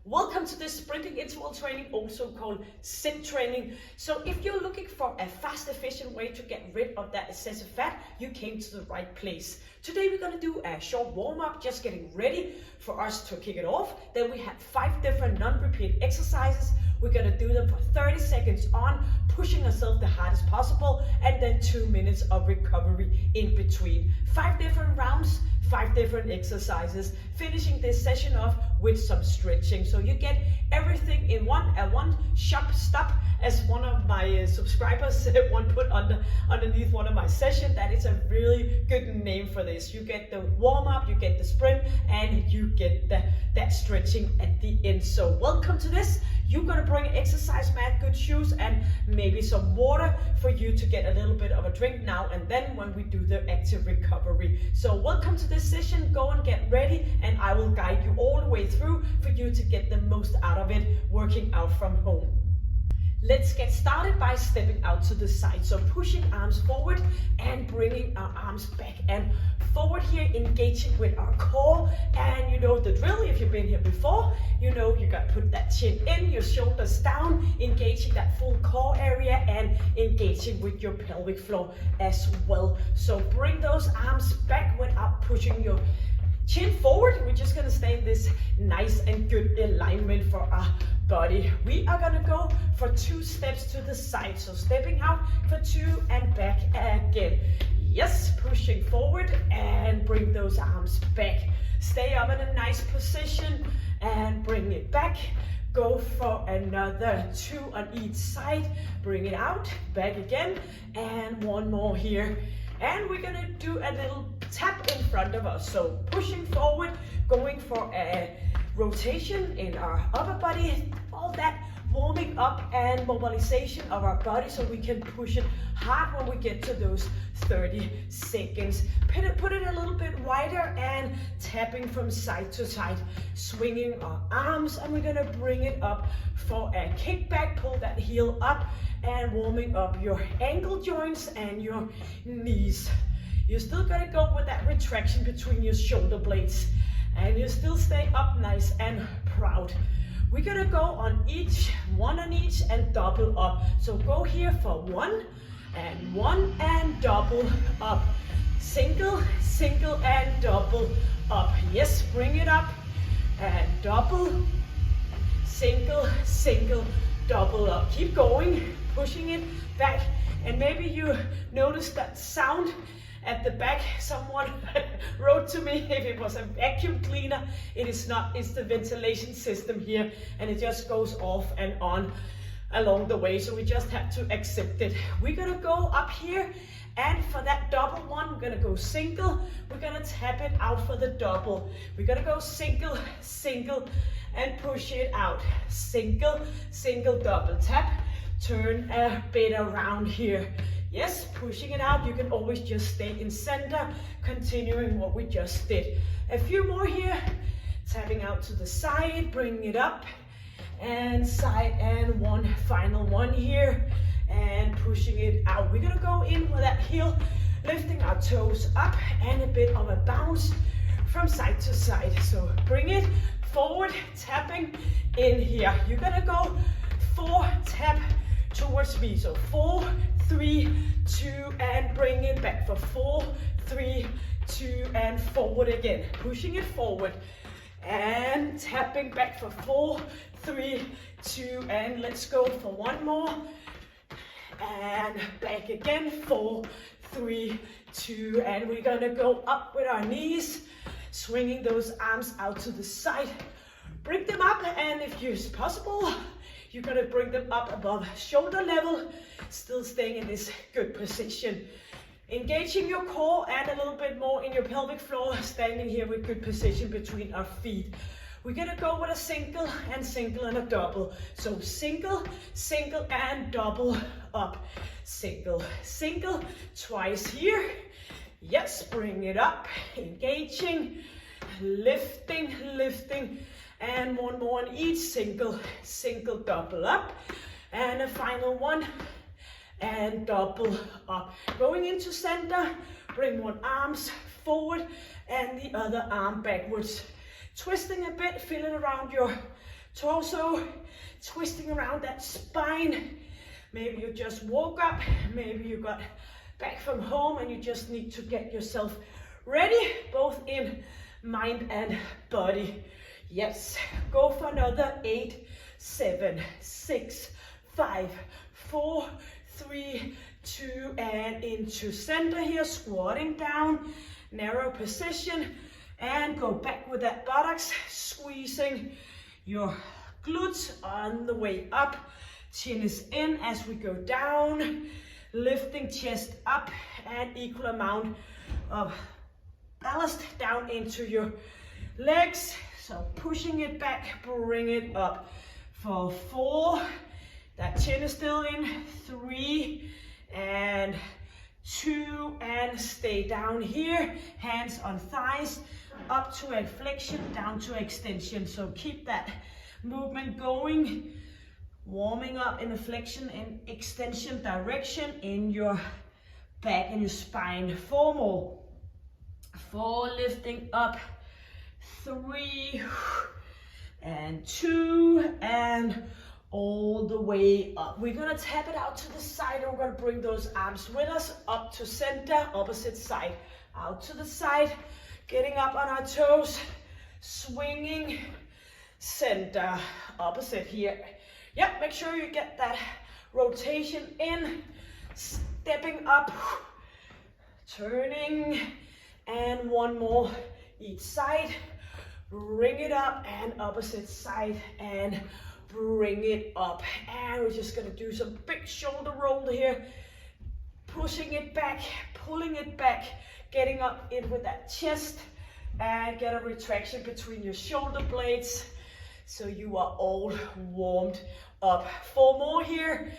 Welcome to this sprinting interval training, also called sit training. So if you're looking for a fast, efficient way to get rid of that excessive fat, you came to the right place. Today we're going to do a short warm-up, just getting ready for us to kick it off. Then we have 5 different non-repeat exercises. We're going to do them for 30 seconds on, pushing ourselves the hardest possible, and then 2 minutes of recovery in between. 5 different rounds, 5 different exercises, finishing this session off with some stretching. So you get everything in one shop stop, as one of my subscribers put underneath one of my sessions. That is a really good name for this. You get the warm-up, you get the sprint, and you get that stretching at the end. So welcome to this. You're gonna bring an exercise mat, good shoes, and maybe some water for you to get a little bit of a drink now and then when we do the active recovery. So welcome to this session. Go and get ready, and I will guide you all the way through for you to get the most out of it working out from home. Let's get started by stepping out to the side. So pushing arms forward and bringing our arms back and forward here, engaging with our core. And you know the drill. If you've been here before, you know you got to put that chin in, your shoulders down, engaging that full core area and engaging with your pelvic floor as well. So bring those arms back without pushing your chin forward. We're just going to stay in this nice and good alignment for our body. We are going to go for 2 steps to the side. So stepping out for 2 and back again. Yes, pushing forward and bring those arms back. Stay up in a nice position and bring it back. Go for another 2 on each side. Bring it out, back again, and 1 more here. And we're gonna do a little tap in front of us. So pushing forward, going for a rotation in our upper body, all that warming up and mobilization of our body so we can push it hard when we get to those 30 seconds. Put it a little bit wider and tapping from side to side, swinging our arms, and we're gonna bring it up for a kickback. Pull that heel up and warming up your ankle joints and your knees. You're still gonna go with that retraction between your shoulder blades, and you still stay up nice and proud. We're gonna go on each, 1 on each, and double up. So go here for 1 and double up. Single, single, and double up. Yes, bring it up and double, single, single, double up. Keep going, pushing it back. And maybe you notice that sound at the back. Someone wrote to me if it was a vacuum cleaner. It is not, it's the ventilation system here, and it just goes off and on along the way, so we just have to accept it. We're gonna go up here, and for that double one, we're gonna go single. We're gonna tap it out for the double. We're gonna go single, single, and push it out. Single, single, double tap. Turn a bit around here. Yes, pushing it out. You can always just stay in center, continuing what we just did. A few more here. Tapping out to the side, bringing it up and side, and 1 final one here, and pushing it out. We're gonna go in with that heel, lifting our toes up and a bit of a bounce from side to side. So bring it forward, tapping in here. You're gonna go 4, tap towards me. So 4, 3, 2, and bring it back for 4, 3, 2, and forward again. Pushing it forward and tapping back for 4, 3, 2, and let's go for 1 more. And back again, 4, 3, 2, and we're gonna go up with our knees, swinging those arms out to the side. Bring them up, and if it's possible, you're gonna bring them up above shoulder level, still staying in this good position. Engaging your core and a little bit more in your pelvic floor, standing here with good position between our feet. We're gonna go with a single and a double. So single, single, and double up. Single, single, twice here. Yes, bring it up, engaging, lifting, lifting, and 1 more on each. Single, single, double up, and a final one, and double up. Going into center, bring 1 arm forward and the other arm backwards. Twisting a bit, feeling around your torso, twisting around that spine. Maybe you just woke up, maybe you got back from home and you just need to get yourself ready, both in mind and body. Yes, go for another 8, 7, 6, 5, 4, 3, 2, and into center here, squatting down, narrow position, and go back with that buttocks, squeezing your glutes on the way up. Chin is in as we go down, lifting chest up and equal amount of ballast down into your legs. So pushing it back, bring it up for 4. That chin is still in. 3 and 2, and stay down here. Hands on thighs, up to a flexion, down to extension. So keep that movement going. Warming up in the flexion and extension direction in your back and your spine. 4 more. 4, lifting up. 3 and 2, and all the way up. We're gonna tap it out to the side, and we're gonna bring those arms with us up to center, opposite side, out to the side, getting up on our toes, swinging, center, opposite here. Yep, make sure you get that rotation in, stepping up, turning, and 1 more each side. Bring it up, and opposite side, and bring it up. And we're just gonna do some big shoulder roll here, pushing it back, pulling it back, getting up in with that chest, and get a retraction between your shoulder blades. So you are all warmed up. 4 more here.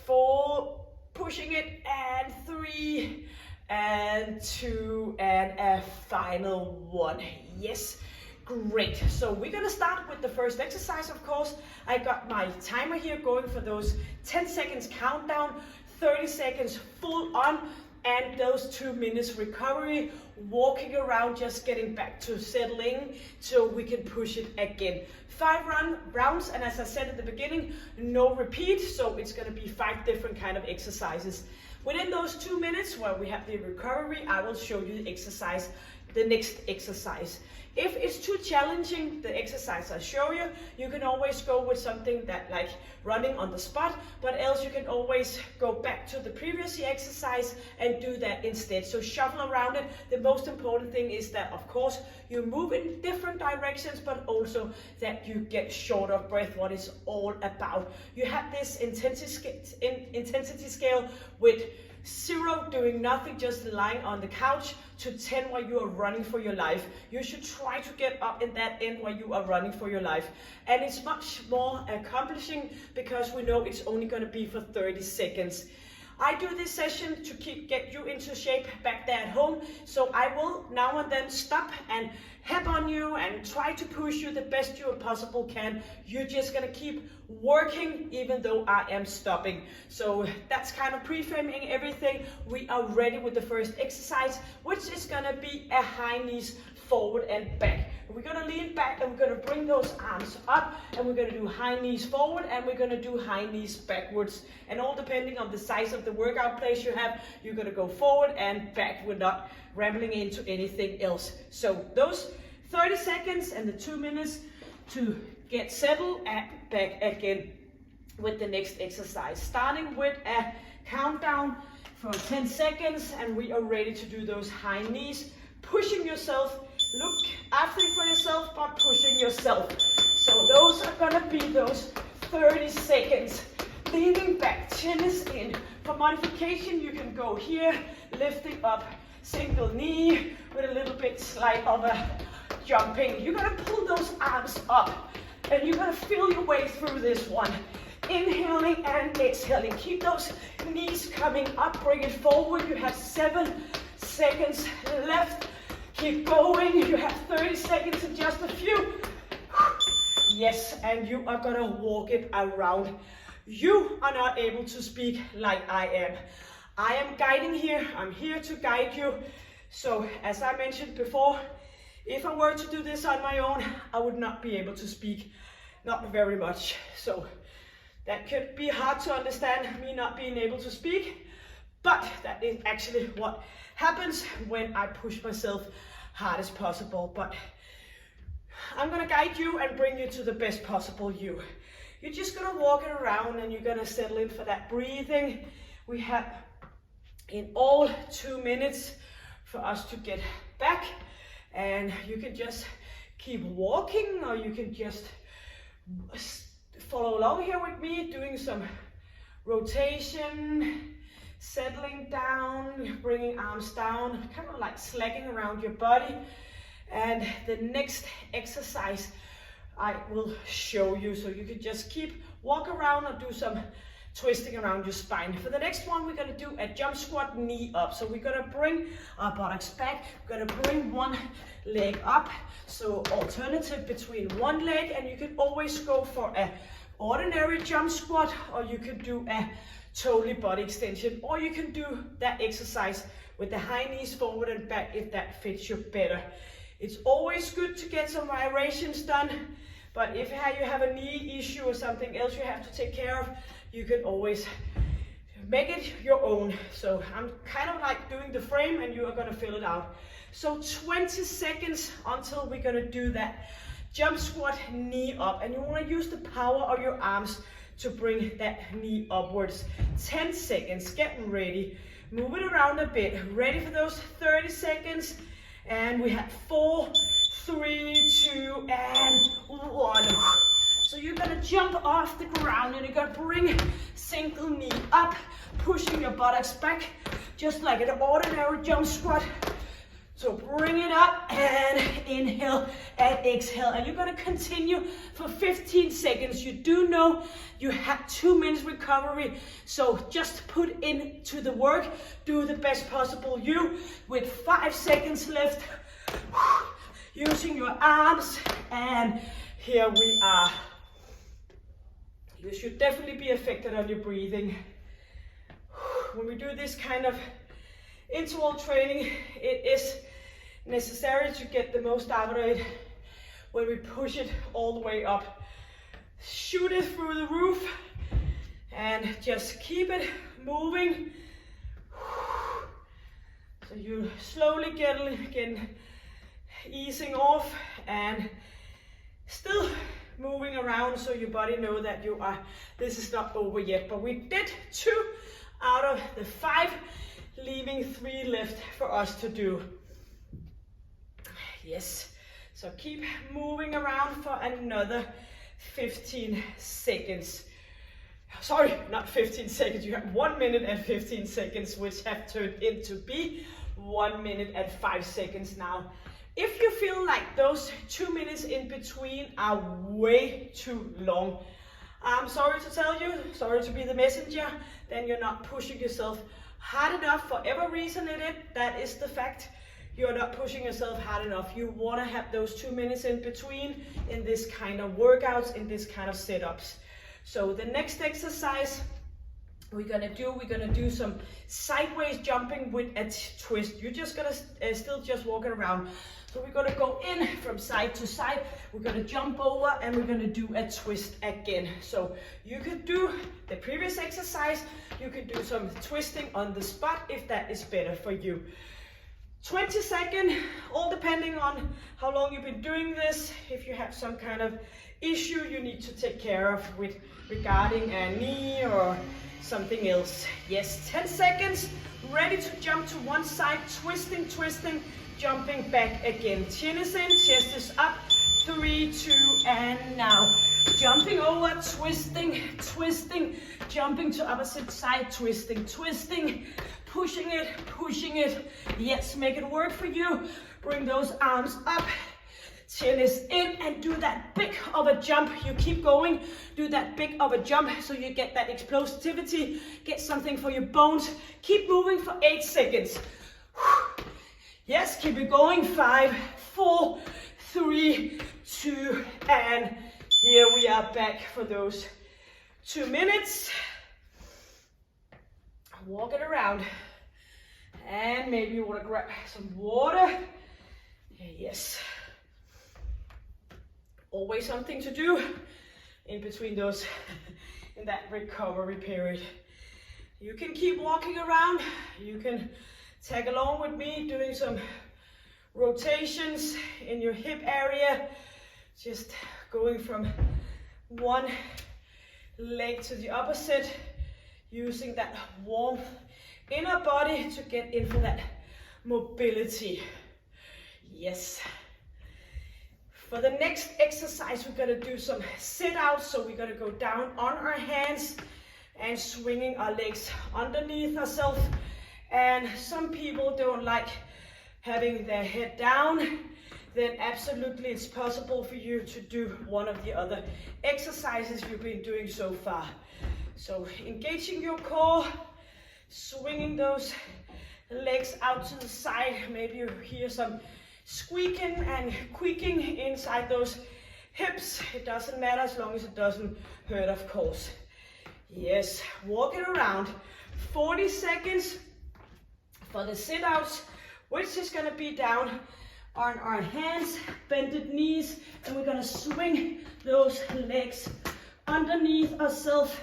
4, pushing it, and 3, and 2, and a final 1. Yes, great. So we're gonna start with the first exercise, of course. I got my timer here going for those 10 seconds countdown, 30 seconds full on, and those 2 minutes recovery, walking around, just getting back to settling so we can push it again. 5 rounds, and as I said at the beginning, no repeat, so it's gonna be 5 different kind of exercises. Within those 2 minutes where we have the recovery, I will show you the next exercise. If it's too challenging, the exercise I show you, you can always go with something that like running on the spot, but else you can always go back to the previous exercise and do that instead. So shuffle around it. The most important thing is that, of course, you move in different directions, but also that you get short of breath, what it's all about. You have this intensity scale with 0 doing nothing, just lying on the couch, to 10 where you are running for your life. You should try to get up in that end where you are running for your life. And it's much more accomplishing because we know it's only going to be for 30 seconds. I do this session to get you into shape back there at home. So I will now and then stop and help on you and try to push you the best you possible can. You're just gonna keep working even though I am stopping. So that's kind of pre-framing everything. We are ready with the first exercise, which is gonna be a high knees forward and back. We're gonna lean back and we're gonna bring those arms up, and we're gonna do high knees forward, and we're gonna do high knees backwards. And all depending on the size of the workout place you have, you're gonna go forward and back. We're not rambling into anything else. So those 30 seconds and the 2 minutes to get settled and back again with the next exercise. Starting with a countdown for 10 seconds, and we are ready to do those high knees, pushing yourself. Look after for yourself, but pushing yourself. So those are gonna be those 30 seconds. Leaning back, chin is in. For modification, you can go here, lifting up, single knee with a little bit slight of a jumping. You're gonna pull those arms up, and you're gonna feel your way through this one. Inhaling and exhaling. Keep those knees coming up, bring it forward. You have 7 seconds left. Keep going. You have 30 seconds and just a few. Yes, and you are gonna walk it around. You are not able to speak like I am. I am guiding here. I'm here to guide you. So as I mentioned before, if I were to do this on my own, I would not be able to speak not very much. So that could be hard to understand, me not being able to speak, but that is actually what happens when I push myself hard as possible. But I'm gonna guide you and bring you to the best possible you. You're just gonna walk it around and you're gonna settle in for that breathing. We have in all 2 minutes for us to get back, and you can just keep walking, or you can just follow along here with me, doing some rotation, settling down, bringing arms down, kind of like slacking around your body. And the next exercise I will show you, so you can just keep walk around or do some twisting around your spine. For the next one, we're gonna do a jump squat knee up. So we're gonna bring our buttocks back, we're gonna bring one leg up. So alternative between one leg, and you can always go for a ordinary jump squat, or you could do a totally body extension, or you can do that exercise with the high knees forward and back if that fits you better. It's always good to get some variations done, but if you have a knee issue or something else you have to take care of, you can always make it your own. So I'm kind of like doing the frame and you are gonna fill it out. So 20 seconds until we're gonna do that jump squat knee up, and you wanna use the power of your arms to bring that knee upwards. 10 seconds, getting ready. Move it around a bit. Ready for those 30 seconds. And we have 4, 3, 2, and 1. So you're gonna jump off the ground and you're gonna bring single knee up, pushing your buttocks back, just like an ordinary jump squat. So bring it up and inhale and exhale. And you're gonna continue for 15 seconds. You do know you have 2 minutes recovery. So just put into the work, do the best possible you with 5 seconds left. Using your arms, and here we are. You should definitely be affected on your breathing. When we do this kind of interval training, it is necessary to get the most out of it. When we push it all the way up, shoot it through the roof, and just keep it moving. So you slowly get easing off and still moving around, so your body know that this is not over yet. But we did 2 out of the 5, leaving 3 left for us to do. Yes, so keep moving around for another 15 seconds. Sorry, not 15 seconds, you have 1 minute and 15 seconds, which have turned into be 1 minute and 5 seconds now. If you feel like those 2 minutes in between are way too long, I'm sorry to tell you, sorry to be the messenger, then you're not pushing yourself hard enough for every reason in it. That is the fact. You're not pushing yourself hard enough. You want to have those 2 minutes in between in this kind of workouts, in this kind of setups. So the next exercise we're gonna do some sideways jumping with a twist. You're just gonna still just walking around. So we're gonna go in from side to side. We're gonna jump over and we're gonna do a twist again. So you could do the previous exercise. You could do some twisting on the spot if that is better for you. 20 seconds, all depending on how long you've been doing this. If you have some kind of issue you need to take care of regarding a knee or something else. Yes, 10 seconds, ready to jump to one side, twisting, jumping back again. Chin is in, chest is up, 3, 2, and now. Jumping over, twisting, jumping to opposite side, twisting, pushing it. Yes, make it work for you. Bring those arms up. Chin is in, and do that big of a jump. You keep going, do that big of a jump so you get that explosivity, get something for your bones. Keep moving for 8 seconds. Yes, keep it going. 5, 4, 3, 2, and here we are back for those 2 minutes. Walk it around, and maybe you want to grab some water. Yes. Always something to do. in between those, in that recovery period. You can keep walking around. You can tag along with me doing some rotations in your hip area, just going from one leg to the opposite, using that warm inner body to get in for that mobility. Yes. For the next exercise, we're gonna do some sit-outs. So we're gonna go down on our hands and swinging our legs underneath ourselves. And some people don't like having their head down. Then absolutely it's possible for you to do one of the other exercises you've been doing so far. So engaging your core, swinging those legs out to the side. Maybe you hear some squeaking and creaking inside those hips. It doesn't matter as long as it doesn't hurt, of course. Yes, walking around. 40 seconds for the sit-outs, which is gonna be down on our hands, bended knees, and we're gonna swing those legs underneath ourselves,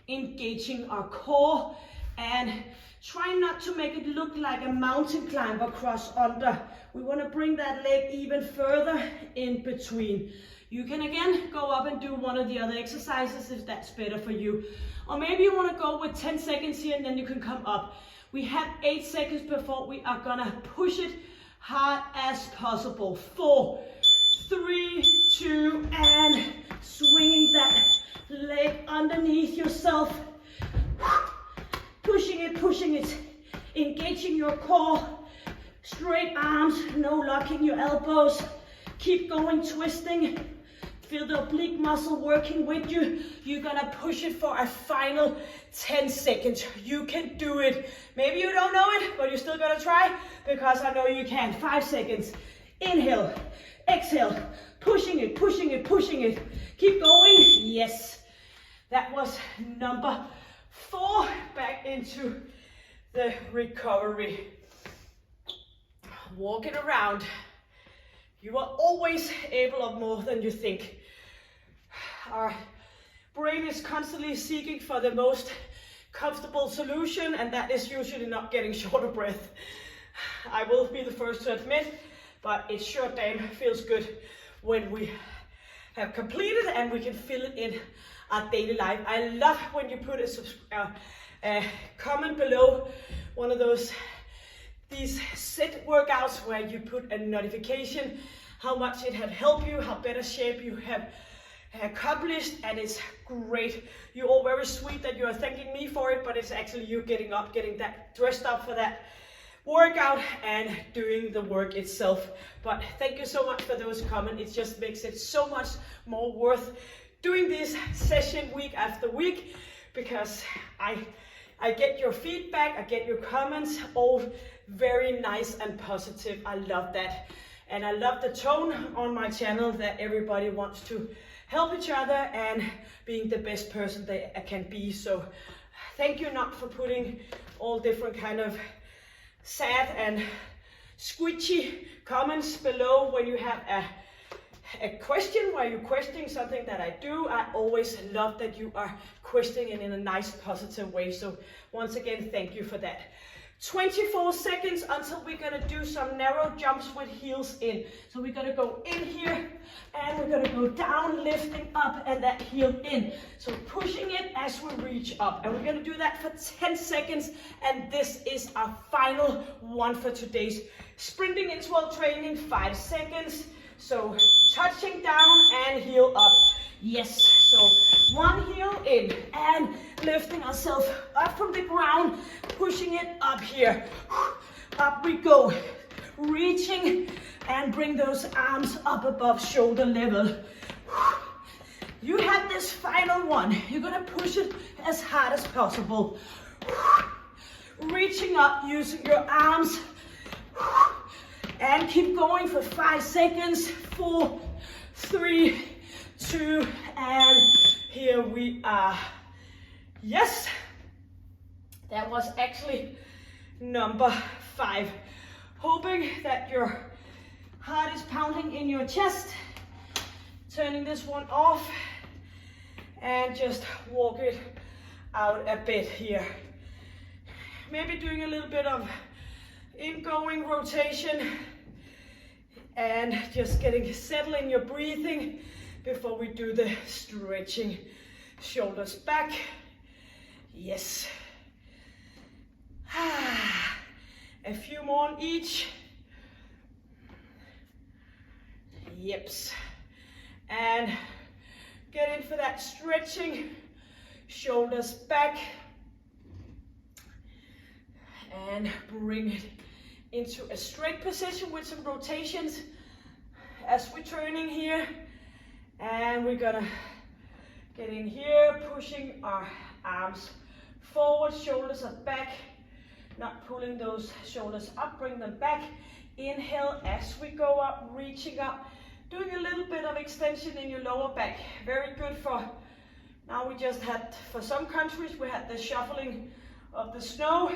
engaging our core, and try not to make it look like a mountain climb across under. We want to bring that leg even further in between. You can again go up and do one of the other exercises if that's better for you. Or maybe you want to go with 10 seconds here and then you can come up. We have 8 seconds before we are gonna push it hard as possible. 4, 3, 2, and swinging that leg underneath yourself. Pushing it, engaging your core, straight arms, no locking your elbows. Keep going, twisting. Feel the oblique muscle working with you. You're gonna push it for a final 10 seconds. You can do it. Maybe you don't know it, but you're still gonna try because I know you can. 5 seconds. Inhale, exhale, pushing it. Keep going. Yes. That was number 4. Back into the recovery. Walking around. You are always able of more than you think. Our brain is constantly seeking for the most comfortable solution, and that is usually not getting short of breath. I will be the first to admit, but it sure damn feels good when we have completed and we can feel it in our daily life. I love when you put a comment below one of these sit workouts where you put a notification how much it had helped you, how better shape you have accomplished, and it's great. You're all very sweet that you are thanking me for it, but it's actually you getting up, getting that dressed up for that workout and doing the work itself. But thank you so much for those comments. It just makes it so much more worth doing this session week after week, because I get your feedback, I get your comments, all very nice and positive. I love that. And I love the tone on my channel that everybody wants to help each other and being the best person they can be. So thank you not for putting all different kind of sad and squishy comments below when you have a question where you're questioning something that I do. I always love that you are questioning it in a nice positive way. So once again, thank you for that. 24 seconds until we're gonna do some narrow jumps with heels in. So we're gonna go in here and we're gonna go down, lifting up, and that heel in. So pushing it as we reach up. And we're gonna do that for 10 seconds. And this is our final one for today's sprinting interval training, 5 seconds. So touching down and heel up. Yes, so one heel in and lifting ourselves up from the ground, pushing it up here. Up we go. Reaching and bring those arms up above shoulder level. You have this final one. You're gonna push it as hard as possible. Reaching up using your arms. And keep going for 5 seconds. 4, 3, 2, and here we are. Yes, that was actually number 5. Hoping that your heart is pounding in your chest. Turning this one off. and just walk it out a bit here. Maybe doing a little bit of ingoing rotation and just getting settled in your breathing before we do the stretching. Shoulders back. Yes. A few more on each. Yips. And get in for that stretching. Shoulders back. And bring it into a straight position with some rotations as we're turning here. And we're gonna get in here, pushing our arms forward, shoulders are back, not pulling those shoulders up, bring them back. Inhale as we go up, reaching up, doing a little bit of extension in your lower back. Very good for, now we just had, for some countries, we had the shuffling of the snow.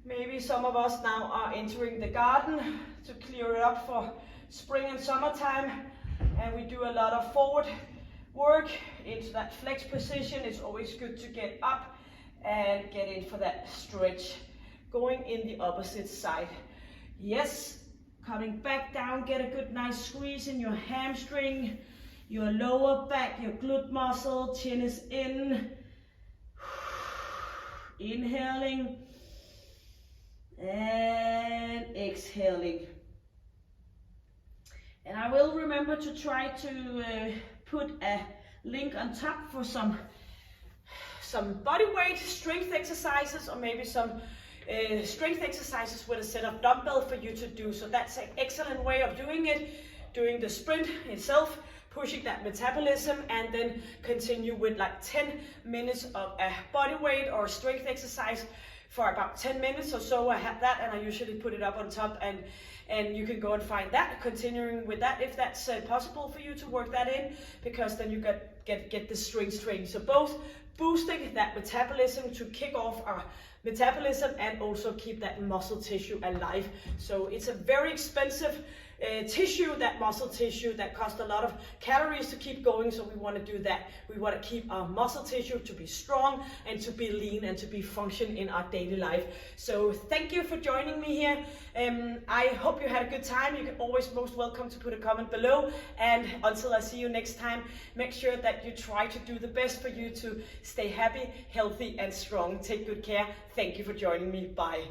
Maybe some of us now are entering the garden to clear it up for spring and summertime. And we do a lot of forward work into that flex position. It's always good to get up and get in for that stretch. Going in the opposite side. Yes, coming back down, get a good nice squeeze in your hamstring, your lower back, your glute muscle, chin is in. Inhaling and exhaling. And I will remember to try to put a link on top for some body weight strength exercises, or maybe some strength exercises with a set of dumbbell for you to do. So that's an excellent way of doing it, doing the sprint itself, pushing that metabolism, and then continue with like 10 minutes of a body weight or strength exercise for about 10 minutes or so. I have that, and I usually put it up on top, and you can go and find that, continuing with that if that's possible for you to work that in, because then you get the strength training. So both boosting that metabolism to kick off our metabolism and also keep that muscle tissue alive. So it's a very expensive tissue, that muscle tissue, that costs a lot of calories to keep going. So we want to do that. We want to keep our muscle tissue to be strong and to be lean and to be function in our daily life. So thank you for joining me here. I hope you had a good time. You can always most welcome to put a comment below. And until I see you next time, make sure that you try to do the best for you to stay happy, healthy, and strong. Take good care. Thank you for joining me. Bye.